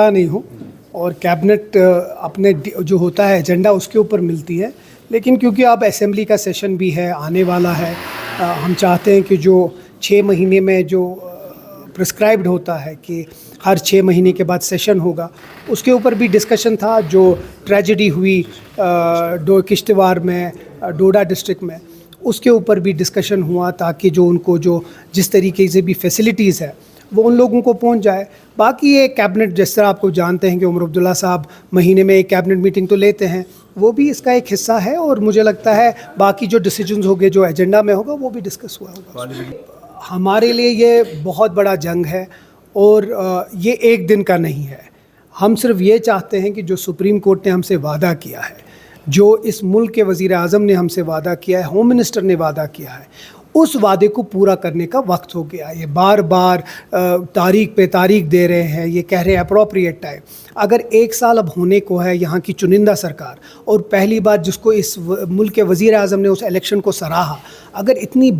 नहीं हूँ और कैबिनेट अपने जो होता है एजेंडा उसके ऊपर मिलती है, लेकिन क्योंकि अब असेंबली का सेशन भी है आने वाला है, हम चाहते हैं कि जो 6 महीने में जो प्रिस्क्राइब्ड होता है कि हर 6 महीने के बाद सेशन होगा, उसके ऊपर भी डिस्कशन था। जो ट्रेजेडी हुई किश्तवाड़ में, डोडा डिस्ट्रिक्ट में, उसके ऊपर भी डिस्कशन हुआ ताकि जो उनको जो जिस तरीके से भी फैसिलिटीज़ है वो उन लोगों को पहुंच जाए। बाकी ये कैबिनेट, जिस तरह आपको जानते हैं कि उमर अब्दुल्ला साहब महीने में एक कैबिनेट मीटिंग तो लेते हैं, वो भी इसका एक हिस्सा है और मुझे लगता है बाकी जो डिसीजंस होंगे जो एजेंडा में होगा वो भी डिस्कस हुआ होगा। हमारे लिए ये बहुत बड़ा जंग है और ये एक दिन का नहीं है। हम सिर्फ ये चाहते हैं कि जो सुप्रीम कोर्ट ने हमसे वादा किया है, जो इस मुल्क के वज़ीर आज़म ने हमसे वादा किया है, होम मिनिस्टर ने वादा किया है, उस वादे को पूरा करने का वक्त हो गया। ये बार बार तारीख पे तारीख दे रहे हैं, ये कह रहे हैं अप्रोप्रिएट टाइम। अगर 1 साल अब होने को है यहाँ की चुनिंदा सरकार, और पहली बार जिसको इस मुल्क के वज़ीर आज़म ने उस इलेक्शन को सराहा, अगर इतनी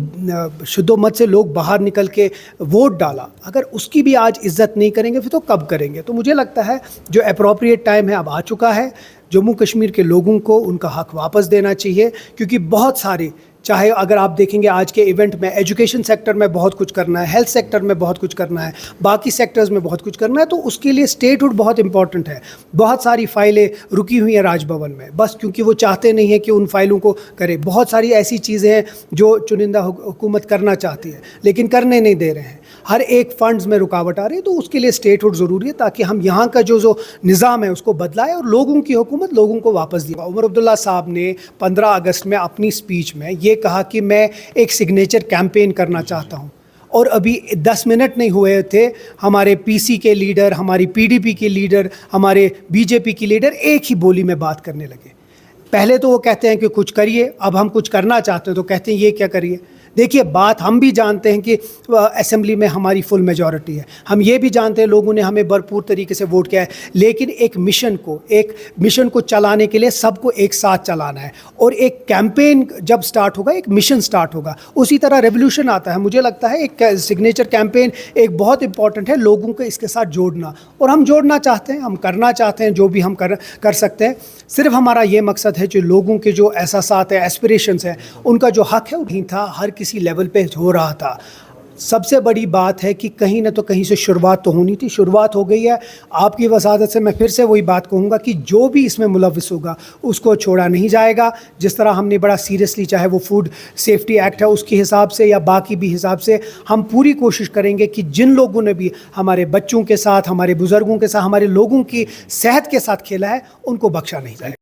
शुद्धोमत से लोग बाहर निकल के वोट डाला, अगर उसकी भी आज इज़्ज़त नहीं करेंगे फिर तो कब करेंगे। तो मुझे लगता है जो अप्रोप्रिएट टाइम है अब आ चुका है। जम्मू कश्मीर के लोगों को उनका हक़ वापस देना चाहिए, क्योंकि बहुत सारे, चाहे अगर आप देखेंगे आज के इवेंट में, एजुकेशन सेक्टर में बहुत कुछ करना है, हेल्थ सेक्टर में बहुत कुछ करना है, बाकी सेक्टर्स में बहुत कुछ करना है, तो उसके लिए स्टेटहुड बहुत इंपॉर्टेंट है। बहुत सारी फ़ाइलें रुकी हुई हैं राजभवन में, बस क्योंकि वो चाहते नहीं है कि उन फ़ाइलों को करें। बहुत सारी ऐसी चीज़ें हैं जो चुनिंदा हुकूमत करना चाहती है लेकिन करने नहीं दे रहे हैं। हर एक फ़ंड्स में रुकावट आ रही है, तो उसके लिए स्टेटहुड ज़रूरी है ताकि हम यहाँ का जो निज़ाम है उसको बदलाएं और लोगों की हुकूमत लोगों को वापस दिया। उमर अब्दुल्ला साहब ने 15 अगस्त में अपनी स्पीच में ये कहा कि मैं एक सिग्नेचर कैंपेन करना चाहता हूँ, और अभी 10 मिनट नहीं हुए थे हमारे पीसी के लीडर, हमारी पीडीपी के लीडर, हमारे बीजेपी के लीडर एक ही बोली में बात करने लगे। पहले तो वो कहते हैं कि कुछ करिए, अब हम कुछ करना चाहते हैं तो कहते हैं ये क्या करिए। देखिए, बात हम भी जानते हैं कि असेंबली में हमारी फुल मेजॉरिटी है, हम ये भी जानते हैं लोगों ने हमें भरपूर तरीके से वोट किया है, लेकिन एक मिशन को चलाने के लिए सबको एक साथ चलाना है, और एक कैंपेन जब स्टार्ट होगा एक मिशन स्टार्ट होगा, उसी तरह रेवोल्यूशन आता है। मुझे लगता है एक सिग्नेचर कैंपेन एक बहुत इंपॉर्टेंट है, लोगों को इसके साथ जोड़ना, और हम जोड़ना चाहते हैं, हम करना चाहते हैं, जो भी हम कर सकते हैं। सिर्फ हमारा ये मकसद है जो लोगों के जो एहसासात है, एस्पिरेशंस है, उनका जो हक़ है वो नहीं था, हर किसी लेवल पे हो रहा था। सबसे बड़ी बात है कि कहीं ना तो कहीं से शुरुआत तो होनी थी, शुरुआत हो गई है। आपकी वसादत से मैं फिर से वही बात कहूँगा कि जो भी इसमें मुलव्विस होगा उसको छोड़ा नहीं जाएगा। जिस तरह हमने बड़ा सीरियसली, चाहे वो फूड सेफ्टी एक्ट है उसके हिसाब से या बाकी भी हिसाब से, हम पूरी कोशिश करेंगे कि जिन लोगों ने भी हमारे बच्चों के साथ, हमारे बुज़ुर्गों के साथ, हमारे लोगों की सेहत के साथ खेला है, उनको बख्शा नहीं जाए।